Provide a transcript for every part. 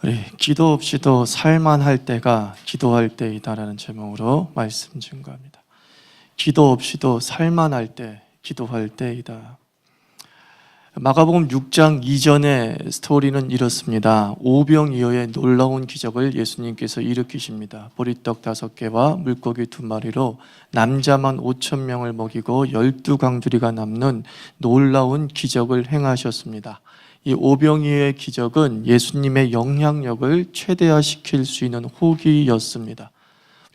우리 기도 없이도 살만할 때가 기도할 때이다라는 제목으로 말씀 증거합니다. 기도 없이도 살만할 때, 기도할 때이다. 마가복음 6장 이전의 스토리는 이렇습니다. 오병이어의 놀라운 기적을 예수님께서 일으키십니다. 보리떡 5개와 물고기 2마리로 남자만 5,000명을 먹이고 12강주리가 남는 놀라운 기적을 행하셨습니다. 이 오병이어의 기적은 예수님의 영향력을 최대화시킬 수 있는 호기였습니다.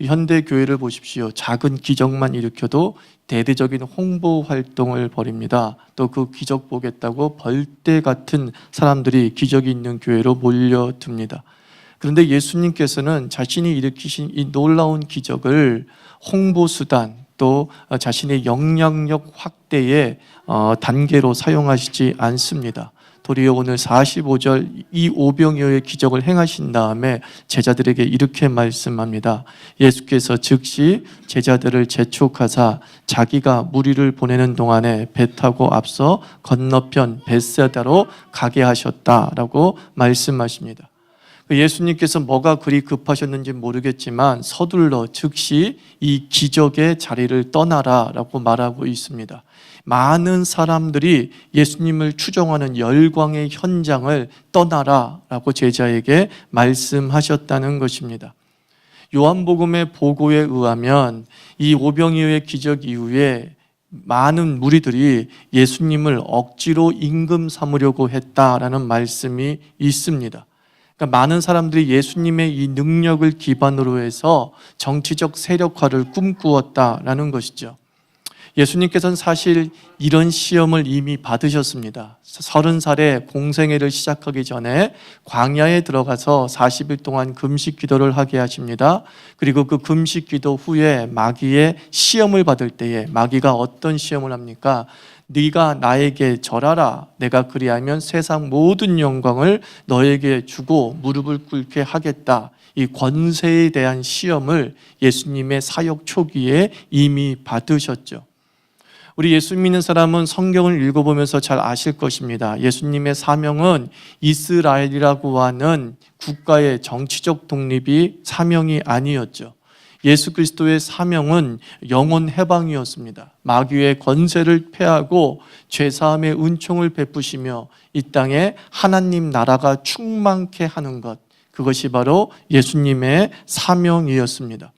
현대 교회를 보십시오. 작은 기적만 일으켜도 대대적인 홍보 활동을 벌입니다. 또 그 기적 보겠다고 벌떼 같은 사람들이 기적이 있는 교회로 몰려듭니다. 그런데 예수님께서는 자신이 일으키신 이 놀라운 기적을 홍보수단, 또 자신의 영향력 확대의 단계로 사용하시지 않습니다. 도리어 오늘 45절 이 오병이어의 기적을 행하신 다음에 제자들에게 이렇게 말씀합니다. 예수께서 즉시 제자들을 재촉하사 자기가 무리를 보내는 동안에 배 타고 앞서 건너편 벳세다로 가게 하셨다라고 말씀하십니다. 예수님께서 뭐가 그리 급하셨는지 모르겠지만 서둘러 즉시 이 기적의 자리를 떠나라라고 말하고 있습니다. 많은 사람들이 예수님을 추종하는 열광의 현장을 떠나라라고 제자에게 말씀하셨다는 것입니다. 요한복음의 보고에 의하면 이 오병이어의 기적 이후에 많은 무리들이 예수님을 억지로 임금 삼으려고 했다라는 말씀이 있습니다. 그러니까 많은 사람들이 예수님의 이 능력을 기반으로 해서 정치적 세력화를 꿈꾸었다라는 것이죠. 예수님께서는 사실 이런 시험을 이미 받으셨습니다. 30살에 공생애를 시작하기 전에 광야에 들어가서 40일 동안 금식 기도를 하게 하십니다. 그리고 그 금식 기도 후에 마귀의 시험을 받을 때에 마귀가 어떤 시험을 합니까? 네가 나에게 절하라. 내가 그리하면 세상 모든 영광을 너에게 주고 무릎을 꿇게 하겠다. 이 권세에 대한 시험을 예수님의 사역 초기에 이미 받으셨죠. 우리 예수 믿는 사람은 성경을 읽어보면서 잘 아실 것입니다. 예수님의 사명은 이스라엘이라고 하는 국가의 정치적 독립이 사명이 아니었죠. 예수 그리스도의 사명은 영혼 해방이었습니다. 마귀의 권세를 패하고 죄사함의 은총을 베푸시며 이 땅에 하나님 나라가 충만케 하는 것, 그것이 바로 예수님의 사명이었습니다.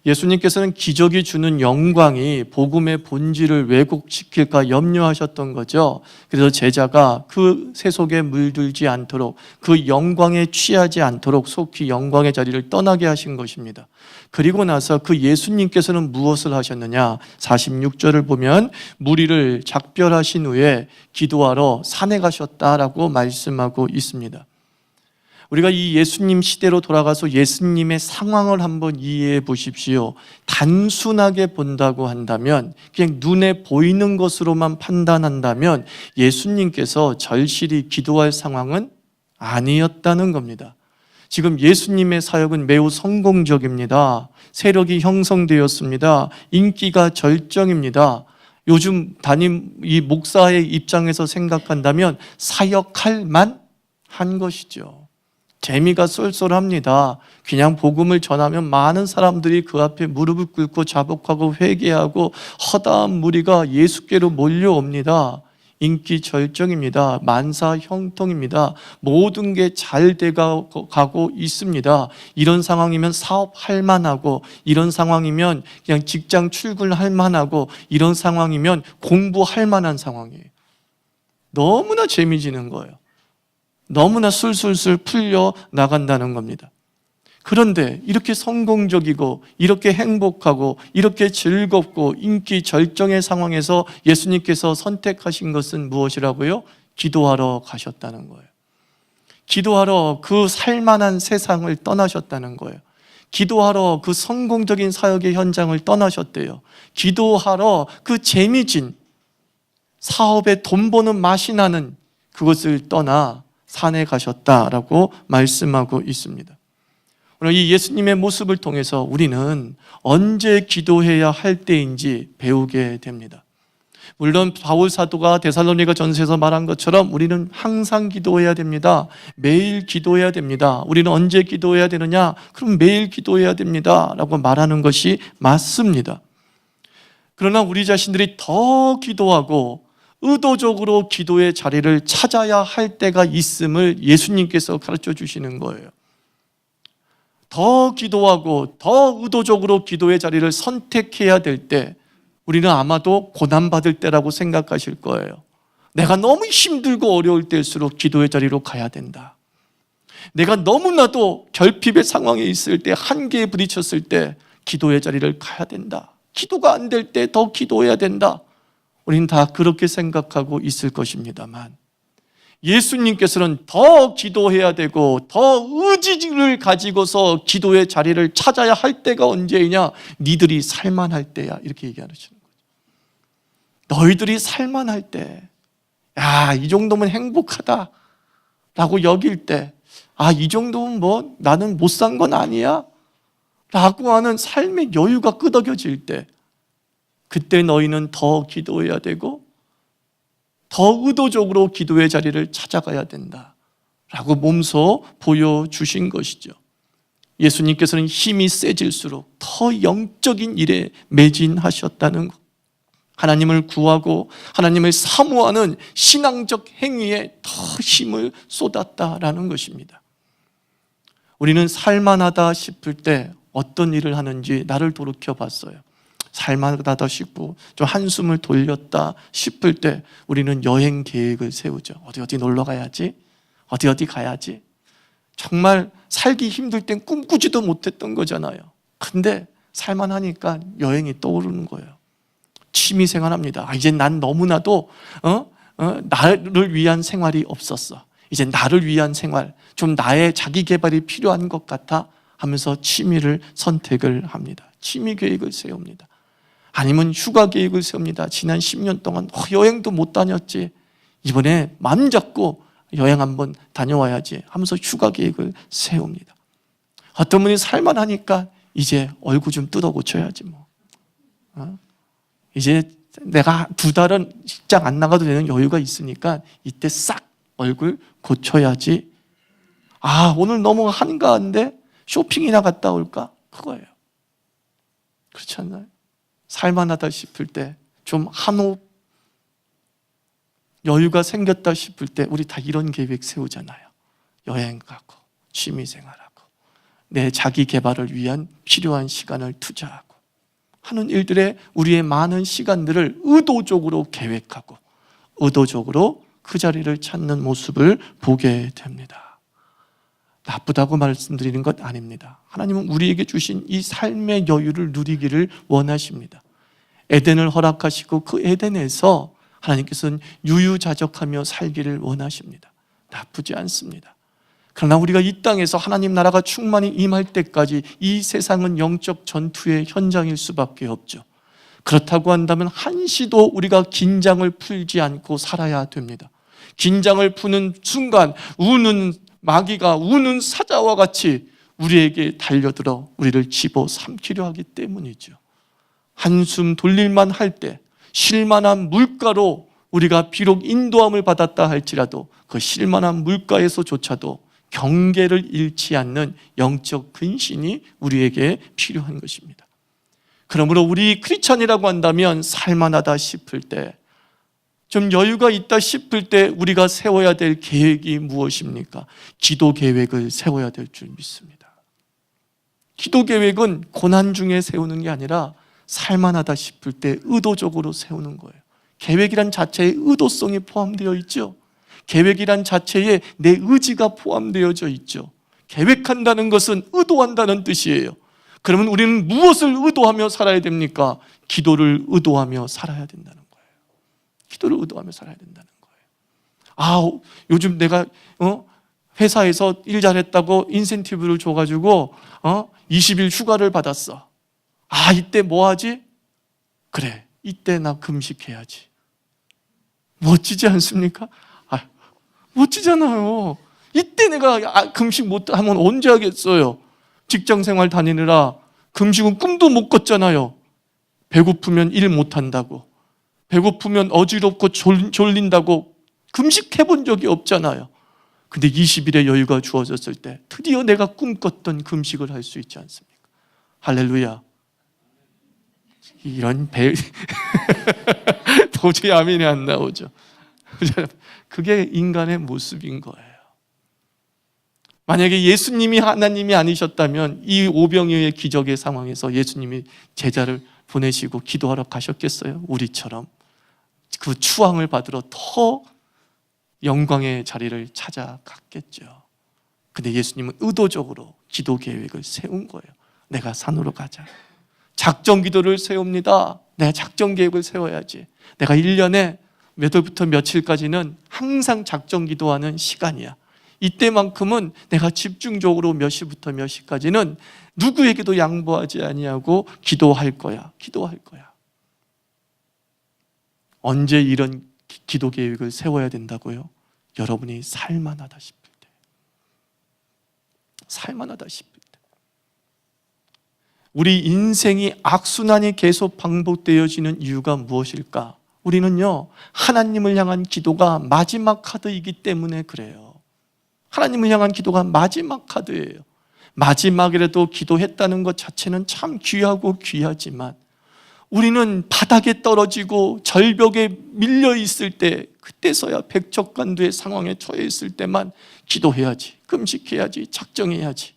예수님께서는 기적이 주는 영광이 복음의 본질을 왜곡시킬까 염려하셨던 거죠. 그래서 제자가 그 세속에 물들지 않도록, 그 영광에 취하지 않도록 속히 영광의 자리를 떠나게 하신 것입니다. 그리고 나서 그 예수님께서는 무엇을 하셨느냐? 46절을 보면 무리를 작별하신 후에 기도하러 산에 가셨다라고 말씀하고 있습니다. 우리가 이 예수님 시대로 돌아가서 예수님의 상황을 한번 이해해 보십시오. 단순하게 본다고 한다면, 그냥 눈에 보이는 것으로만 판단한다면 예수님께서 절실히 기도할 상황은 아니었다는 겁니다. 지금 예수님의 사역은 매우 성공적입니다. 세력이 형성되었습니다. 인기가 절정입니다. 요즘 담임 이 목사의 입장에서 생각한다면 사역할 만한 것이죠. 재미가 쏠쏠합니다. 그냥 복음을 전하면 많은 사람들이 그 앞에 무릎을 꿇고 자복하고 회개하고 허다한 무리가 예수께로 몰려옵니다. 인기 절정입니다. 만사 형통입니다. 모든 게 잘 돼가고 있습니다. 이런 상황이면 사업할 만하고, 이런 상황이면 그냥 직장 출근할 만하고, 이런 상황이면 공부할 만한 상황이에요. 너무나 재미지는 거예요. 너무나 술술술 풀려 나간다는 겁니다. 그런데 이렇게 성공적이고 이렇게 행복하고 이렇게 즐겁고 인기 절정의 상황에서 예수님께서 선택하신 것은 무엇이라고요? 기도하러 가셨다는 거예요. 기도하러 그 살만한 세상을 떠나셨다는 거예요. 기도하러 그 성공적인 사역의 현장을 떠나셨대요. 기도하러 그 재미진 사업에 돈 버는 맛이 나는 그것을 떠나 산에 가셨다라고 말씀하고 있습니다. 오늘 이 예수님의 모습을 통해서 우리는 언제 기도해야 할 때인지 배우게 됩니다. 물론 바울 사도가 데살로니가 전서에서 말한 것처럼 우리는 항상 기도해야 됩니다. 매일 기도해야 됩니다. 우리는 언제 기도해야 되느냐? 그럼 매일 기도해야 됩니다 라고 말하는 것이 맞습니다. 그러나 우리 자신들이 더 기도하고 의도적으로 기도의 자리를 찾아야 할 때가 있음을 예수님께서 가르쳐 주시는 거예요. 더 기도하고 더 의도적으로 기도의 자리를 선택해야 될 때, 우리는 아마도 고난받을 때라고 생각하실 거예요. 내가 너무 힘들고 어려울 때일수록 기도의 자리로 가야 된다. 내가 너무나도 결핍의 상황에 있을 때, 한계에 부딪혔을 때 기도의 자리를 가야 된다. 기도가 안 될 때 더 기도해야 된다. 우리는 다 그렇게 생각하고 있을 것입니다만, 예수님께서는 더 기도해야 되고 더 의지를 가지고서 기도의 자리를 찾아야 할 때가 언제이냐? 니들이 살만할 때야, 이렇게 얘기하시는 거예요. 너희들이 살만할 때, 야, 이 정도면 행복하다 라고 여길 때, 아, 이 정도면 뭐 나는 못 산 건 아니야 라고 하는 삶의 여유가 끄덕여질 때, 그때 너희는 더 기도해야 되고 더 의도적으로 기도의 자리를 찾아가야 된다 라고 몸소 보여주신 것이죠. 예수님께서는 힘이 세질수록 더 영적인 일에 매진하셨다는 것, 하나님을 구하고 하나님을 사모하는 신앙적 행위에 더 힘을 쏟았다라는 것입니다. 우리는 살만하다 싶을 때 어떤 일을 하는지 나를 돌이켜 봤어요. 살만하다 싶고 좀 한숨을 돌렸다 싶을 때 우리는 여행 계획을 세우죠. 어디 놀러 가야지, 어디 가야지. 정말 살기 힘들 땐 꿈꾸지도 못했던 거잖아요. 근데 살만하니까 여행이 떠오르는 거예요. 취미생활합니다. 이제 난 너무나도 나를 위한 생활이 없었어. 이제 나를 위한 생활, 좀 나의 자기 개발이 필요한 것 같아 하면서 취미를 선택을 합니다. 취미 계획을 세웁니다. 아니면 휴가 계획을 세웁니다. 지난 10년 동안 여행도 못 다녔지, 이번에 마음 잡고 여행 한번 다녀와야지 하면서 휴가 계획을 세웁니다. 어떤 분이 살만하니까 이제 얼굴 좀 뜯어 고쳐야지 뭐. 이제 내가 2달은 직장 안 나가도 되는 여유가 있으니까 이때 싹 얼굴 고쳐야지. 아, 오늘 너무 한가한데 쇼핑이나 갔다 올까? 그거예요. 그렇지 않나요? 살만하다 싶을 때, 좀 한호흡 여유가 생겼다 싶을 때 우리 다 이런 계획 세우잖아요. 여행 가고 취미생활하고 내 자기 개발을 위한 필요한 시간을 투자하고 하는 일들에 우리의 많은 시간들을 의도적으로 계획하고 의도적으로 그 자리를 찾는 모습을 보게 됩니다. 나쁘다고 말씀드리는 것 아닙니다. 하나님은 우리에게 주신 이 삶의 여유를 누리기를 원하십니다. 에덴을 허락하시고 그 에덴에서 하나님께서는 유유자적하며 살기를 원하십니다. 나쁘지 않습니다. 그러나 우리가 이 땅에서 하나님 나라가 충만히 임할 때까지 이 세상은 영적 전투의 현장일 수밖에 없죠. 그렇다고 한다면 한시도 우리가 긴장을 풀지 않고 살아야 됩니다. 긴장을 푸는 순간 우는 마귀가 우는 사자와 같이 우리에게 달려들어 우리를 집어삼키려 하기 때문이죠. 한숨 돌릴만 할 때 쉴만한 물가로 우리가 비록 인도함을 받았다 할지라도 그 쉴만한 물가에서조차도 경계를 잃지 않는 영적 근신이 우리에게 필요한 것입니다. 그러므로 우리 크리스찬이라고 한다면 살만하다 싶을 때, 좀 여유가 있다 싶을 때 우리가 세워야 될 계획이 무엇입니까? 기도 계획을 세워야 될 줄 믿습니다. 기도 계획은 고난 중에 세우는 게 아니라 살만하다 싶을 때 의도적으로 세우는 거예요. 계획이란 자체에 의도성이 포함되어 있죠. 계획이란 자체에 내 의지가 포함되어져 있죠. 계획한다는 것은 의도한다는 뜻이에요. 그러면 우리는 무엇을 의도하며 살아야 됩니까? 기도를 의도하며 살아야 된다는 거예요. 기도를 의도하며 살아야 된다는 거예요. 요즘 내가 회사에서 일 잘했다고 인센티브를 줘가지고 20일 휴가를 받았어. 이때 뭐 하지? 그래, 이때 나 금식해야지. 멋지지 않습니까? 멋지잖아요. 이때 내가 금식 못하면 언제 하겠어요? 직장생활 다니느라 금식은 꿈도 못 꿨잖아요. 배고프면 일 못한다고, 배고프면 어지럽고 졸린다고 금식해 본 적이 없잖아요. 근데 20일의 여유가 주어졌을 때 드디어 내가 꿈꿨던 금식을 할 수 있지 않습니까? 할렐루야. 이런 도저히 아멘이 안 나오죠. 그게 인간의 모습인 거예요. 만약에 예수님이 하나님이 아니셨다면 이 오병이어의 기적의 상황에서 예수님이 제자를 보내시고 기도하러 가셨겠어요? 우리처럼 그 추앙을 받으러 더 영광의 자리를 찾아갔겠죠. 근데 예수님은 의도적으로 기도 계획을 세운 거예요. 내가 산으로 가자. 작정 기도를 세웁니다. 내가 작정 계획을 세워야지. 내가 1년에 몇 월부터 며칠까지는 항상 작정 기도하는 시간이야. 이때만큼은 내가 집중적으로 몇 시부터 몇 시까지는 누구에게도 양보하지 아니하고 기도할 거야. 기도할 거야. 언제 이런 기도 계획을 세워야 된다고요? 여러분이 살만하다 싶을 때. 살만하다 싶을 때. 우리 인생이 악순환이 계속 반복되어지는 이유가 무엇일까? 우리는요, 하나님을 향한 기도가 마지막 카드이기 때문에 그래요. 하나님을 향한 기도가 마지막 카드예요. 마지막이라도 기도했다는 것 자체는 참 귀하고 귀하지만 우리는 바닥에 떨어지고 절벽에 밀려 있을 때, 그때서야 백척간두의 상황에 처해 있을 때만 기도해야지, 금식해야지, 작정해야지.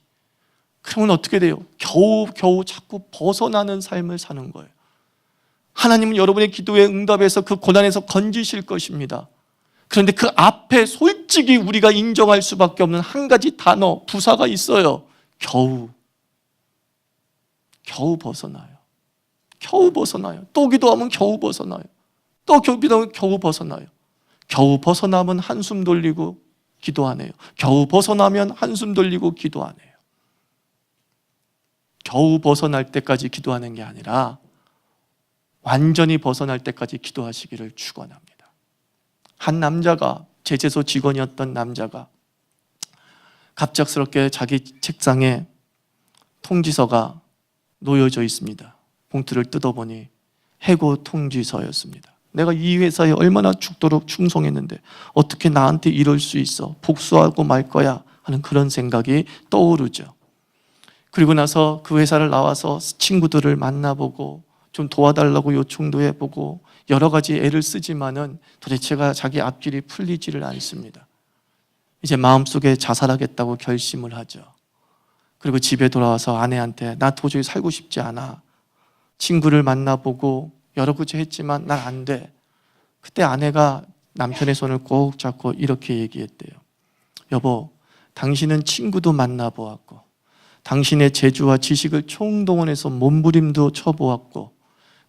그러면 어떻게 돼요? 겨우 자꾸 벗어나는 삶을 사는 거예요. 하나님은 여러분의 기도에 응답해서 그 고난에서 건지실 것입니다. 그런데 그 앞에 솔직히 우리가 인정할 수밖에 없는 한 가지 단어, 부사가 있어요. 겨우 벗어나요. 겨우 벗어나요. 또 기도하면 겨우 벗어나요. 또 기도하면 겨우 벗어나요. 겨우 벗어나면 한숨 돌리고 기도 안 해요. 겨우 벗어나면 한숨 돌리고 기도 안 해요. 겨우 벗어날 때까지 기도하는 게 아니라 완전히 벗어날 때까지 기도하시기를 축원합니다. 한 남자가, 제재소 직원이었던 남자가 갑작스럽게 자기 책상에 통지서가 놓여져 있습니다. 봉투를 뜯어보니 해고 통지서였습니다. 내가 이 회사에 얼마나 죽도록 충성했는데 어떻게 나한테 이럴 수 있어? 복수하고 말 거야 하는 그런 생각이 떠오르죠. 그리고 나서 그 회사를 나와서 친구들을 만나보고 좀 도와달라고 요청도 해보고 여러 가지 애를 쓰지만은 도대체가 자기 앞길이 풀리지를 않습니다. 이제 마음속에 자살하겠다고 결심을 하죠. 그리고 집에 돌아와서 아내한테 나 도저히 살고 싶지 않아. 친구를 만나보고 여러 가지 했지만 난 안 돼. 그때 아내가 남편의 손을 꼭 잡고 이렇게 얘기했대요. 여보, 당신은 친구도 만나보았고 당신의 재주와 지식을 총동원해서 몸부림도 쳐보았고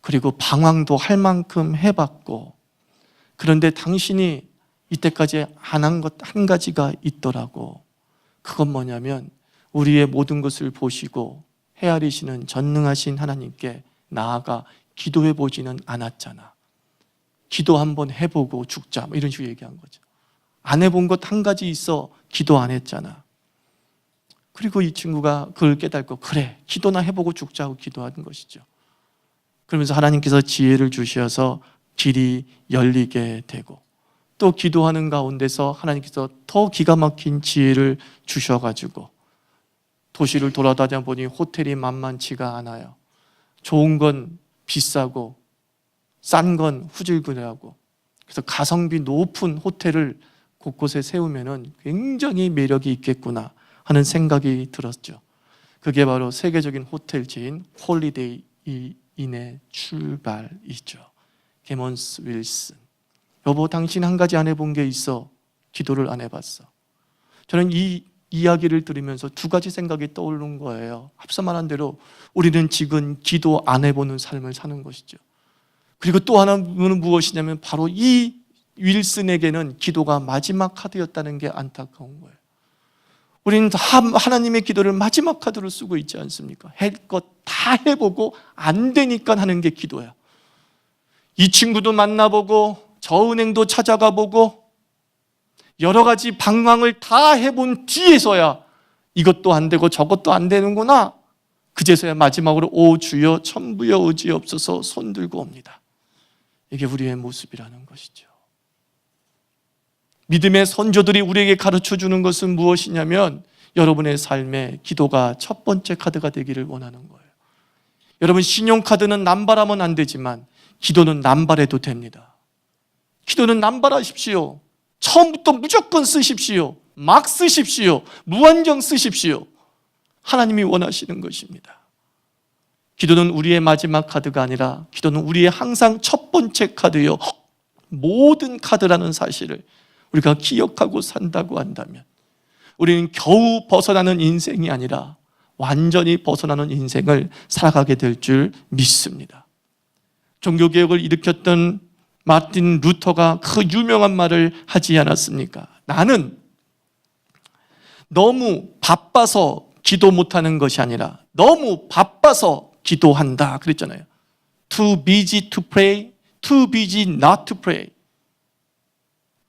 그리고 방황도 할 만큼 해봤고 그런데 당신이 이때까지 안 한 것 한 가지가 있더라고. 그건 뭐냐면 우리의 모든 것을 보시고 헤아리시는 전능하신 하나님께 나아가 기도해보지는 않았잖아. 기도 한번 해보고 죽자 이런 식으로 얘기한 거죠. 안 해본 것 한 가지 있어. 기도 안 했잖아. 그리고 이 친구가 그걸 깨닫고 그래 기도나 해보고 죽자고 기도하는 것이죠. 그러면서 하나님께서 지혜를 주셔서 길이 열리게 되고 또 기도하는 가운데서 하나님께서 더 기가 막힌 지혜를 주셔가지고 도시를 돌아다녀 보니 호텔이 만만치가 않아요. 좋은 건 비싸고 싼 건 후질근하고 그래서 가성비 높은 호텔을 곳곳에 세우면은 굉장히 매력이 있겠구나 하는 생각이 들었죠. 그게 바로 세계적인 호텔지인 홀리데이 인의 출발이죠. 게먼스 윌슨. 여보, 당신 한 가지 안 해본 게 있어. 기도를 안 해봤어. 저는 이 이야기를 들으면서 두 가지 생각이 떠오르는 거예요. 앞서 말한 대로 우리는 지금 기도 안 해보는 삶을 사는 것이죠. 그리고 또 하나는 무엇이냐면 바로 이 윌슨에게는 기도가 마지막 카드였다는 게 안타까운 거예요. 우리는 하나님의 기도를 마지막 카드로 쓰고 있지 않습니까? 할 것 다 해보고 안 되니까 하는 게 기도야. 이 친구도 만나보고 저 은행도 찾아가 보고 여러 가지 방황을 다 해본 뒤에서야 이것도 안 되고 저것도 안 되는구나. 그제서야 마지막으로 오 주여 천부여 의지옵소서 손 들고 옵니다. 이게 우리의 모습이라는 것이죠. 믿음의 선조들이 우리에게 가르쳐 주는 것은 무엇이냐면 여러분의 삶에 기도가 첫 번째 카드가 되기를 원하는 거예요. 여러분, 신용카드는 남발하면 안 되지만 기도는 남발해도 됩니다. 기도는 남발하십시오. 처음부터 무조건 쓰십시오. 막 쓰십시오. 무한정 쓰십시오. 하나님이 원하시는 것입니다. 기도는 우리의 마지막 카드가 아니라 기도는 우리의 항상 첫 번째 카드요, 모든 카드라는 사실을 우리가 기억하고 산다고 한다면 우리는 겨우 벗어나는 인생이 아니라 완전히 벗어나는 인생을 살아가게 될 줄 믿습니다. 종교개혁을 일으켰던 마틴 루터가 그 유명한 말을 하지 않았습니까? 나는 너무 바빠서 기도 못하는 것이 아니라 너무 바빠서 기도한다 그랬잖아요. Too busy to pray, too busy not to pray.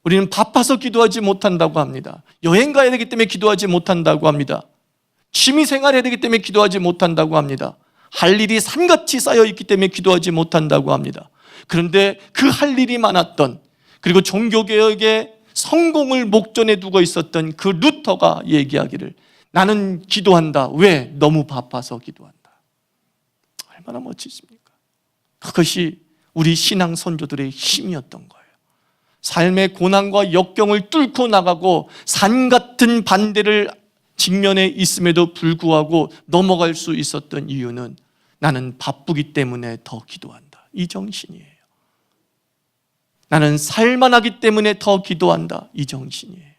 우리는 바빠서 기도하지 못한다고 합니다. 여행 가야 되기 때문에 기도하지 못한다고 합니다. 취미생활 해야 되기 때문에 기도하지 못한다고 합니다. 할 일이 산같이 쌓여있기 때문에 기도하지 못한다고 합니다. 그런데 그 할 일이 많았던, 그리고 종교개혁의 성공을 목전에 두고 있었던 그 루터가 얘기하기를, 나는 기도한다. 왜? 너무 바빠서 기도한다. 얼마나 멋지십니까? 그것이 우리 신앙 선조들의 힘이었던 거예요. 삶의 고난과 역경을 뚫고 나가고 산 같은 반대를 직면에 있음에도 불구하고 넘어갈 수 있었던 이유는 나는 바쁘기 때문에 더 기도한다, 이 정신이에요. 나는 살만하기 때문에 더 기도한다, 이 정신이에요.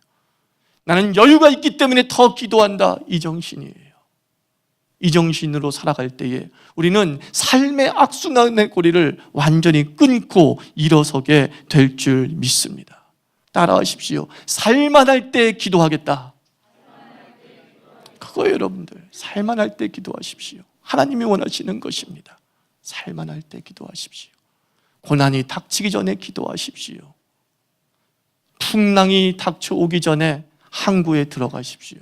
나는 여유가 있기 때문에 더 기도한다, 이 정신이에요. 이 정신으로 살아갈 때에 우리는 삶의 악순환의 고리를 완전히 끊고 일어서게 될 줄 믿습니다. 따라하십시오. 살만할 때 기도하겠다. 그거예요, 여러분들. 살만할 때 기도하십시오. 하나님이 원하시는 것입니다. 살만할 때 기도하십시오. 고난이 닥치기 전에 기도하십시오. 풍랑이 닥쳐오기 전에 항구에 들어가십시오.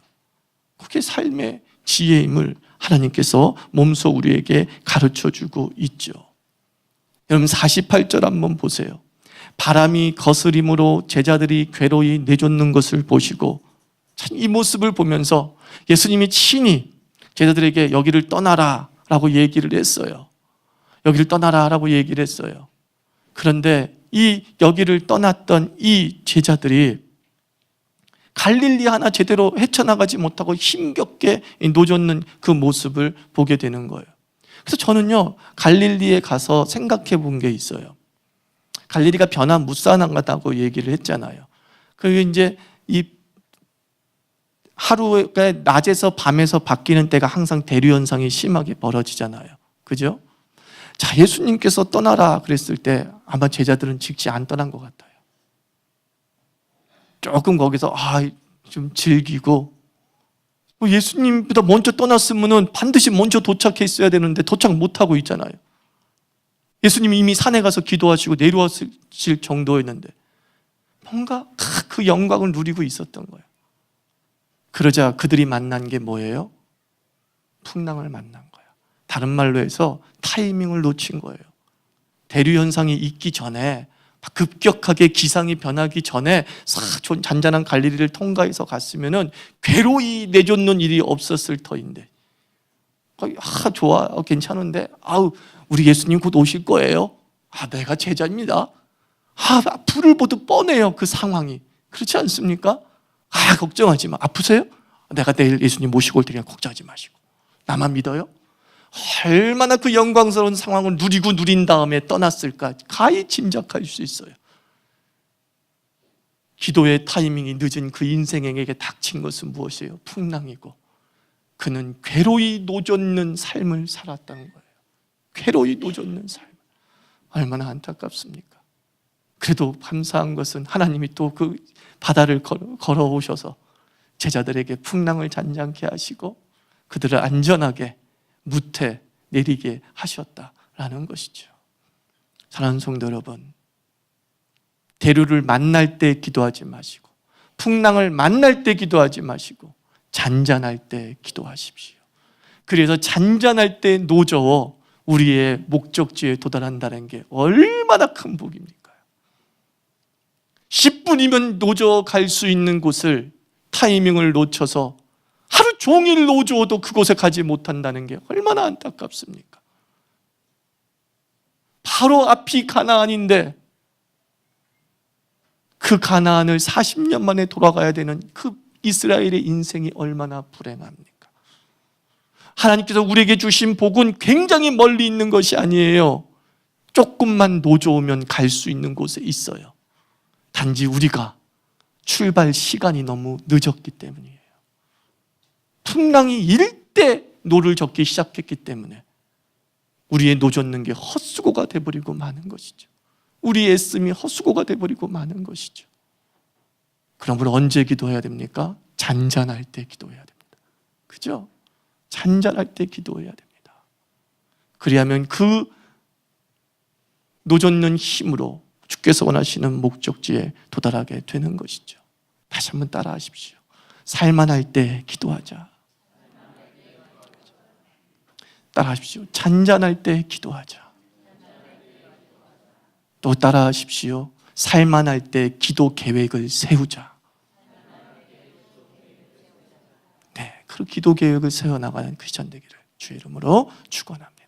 그게 삶의 지혜임을 하나님께서 몸소 우리에게 가르쳐주고 있죠. 여러분, 48절 한번 보세요. 바람이 거스림으로 제자들이 괴로이 내쫓는 것을 보시고, 참 이 모습을 보면서 예수님이 친히 제자들에게 여기를 떠나라 라고 얘기를 했어요. 여기를 떠나라 라고 얘기를 했어요. 그런데 이 여기를 떠났던 이 제자들이 갈릴리 하나 제대로 헤쳐나가지 못하고 힘겹게 노젓는 그 모습을 보게 되는 거예요. 그래서 저는요, 갈릴리에 가서 생각해 본 게 있어요. 갈릴리가 변화무쌍하다고 얘기를 했잖아요. 그리고 이제 이 하루에 낮에서 밤에서 바뀌는 때가 항상 대류 현상이 심하게 벌어지잖아요. 그죠? 자, 예수님께서 떠나라 그랬을 때 아마 제자들은 즉시 안 떠난 것 같아요. 조금 거기서 좀 즐기고, 예수님보다 먼저 떠났으면 반드시 먼저 도착했어야 되는데 도착 못하고 있잖아요. 예수님이 이미 산에 가서 기도하시고 내려왔을 정도였는데 뭔가 그 영광을 누리고 있었던 거예요. 그러자 그들이 만난 게 뭐예요? 풍랑을 만난 거예요. 다른 말로 해서 타이밍을 놓친 거예요. 대류 현상이 있기 전에, 급격하게 기상이 변하기 전에 잔잔한 갈릴리를 통과해서 갔으면은 괴로이 내쫓는 일이 없었을 터인데, 좋아, 괜찮은데, 우리 예수님 곧 오실 거예요. 내가 제자입니다. 불을 보듯 뻔해요, 그 상황이. 그렇지 않습니까? 걱정하지 마. 아프세요? 내가 내일 예수님 모시고 올 테니까 걱정하지 마시고. 나만 믿어요? 얼마나 그 영광스러운 상황을 누리고 누린 다음에 떠났을까 가히 짐작할 수 있어요. 기도의 타이밍이 늦은 그 인생에게 닥친 것은 무엇이에요? 풍랑이고, 그는 괴로이 노젓는 삶을 살았다는 거예요. 괴로이 노젓는 삶. 얼마나 안타깝습니까? 그래도 감사한 것은 하나님이 또 그 바다를 걸어오셔서 제자들에게 풍랑을 잔잔케 하시고 그들을 안전하게 무태 내리게 하셨다라는 것이죠. 사랑하는 성도 여러분, 대류를 만날 때 기도하지 마시고, 풍랑을 만날 때 기도하지 마시고, 잔잔할 때 기도하십시오. 그래서 잔잔할 때 노저워 우리의 목적지에 도달한다는 게 얼마나 큰 복입니까? 10분이면 노조 갈 수 있는 곳을 타이밍을 놓쳐서 하루 종일 노조도 그곳에 가지 못한다는 게 얼마나 안타깝습니까? 바로 앞이 가나안인데 그 가나안을 40년 만에 돌아가야 되는 그 이스라엘의 인생이 얼마나 불행합니까? 하나님께서 우리에게 주신 복은 굉장히 멀리 있는 것이 아니에요. 조금만 노져오면 갈 수 있는 곳에 있어요. 단지 우리가 출발 시간이 너무 늦었기 때문이에요. 풍랑이 일 때 노를 젓기 시작했기 때문에 우리의 노젓는 게 헛수고가 돼버리고 마는 것이죠. 우리의 애씀이 헛수고가 돼버리고 마는 것이죠. 그러므로 언제 기도해야 됩니까? 잔잔할 때 기도해야 됩니다. 그죠? 잔잔할 때 기도해야 됩니다. 그리하면 그 노젓는 힘으로 주께서 원하시는 목적지에 도달하게 되는 것이죠. 다시 한번 따라하십시오. 살만할 때 기도하자. 따라하십시오. 잔잔할 때 기도하자. 또 따라하십시오. 살만할 때 기도 계획을 세우자. 네, 그 기도 계획을 세워나가는 크리스천 되기를 주의 이름으로 축원합니다.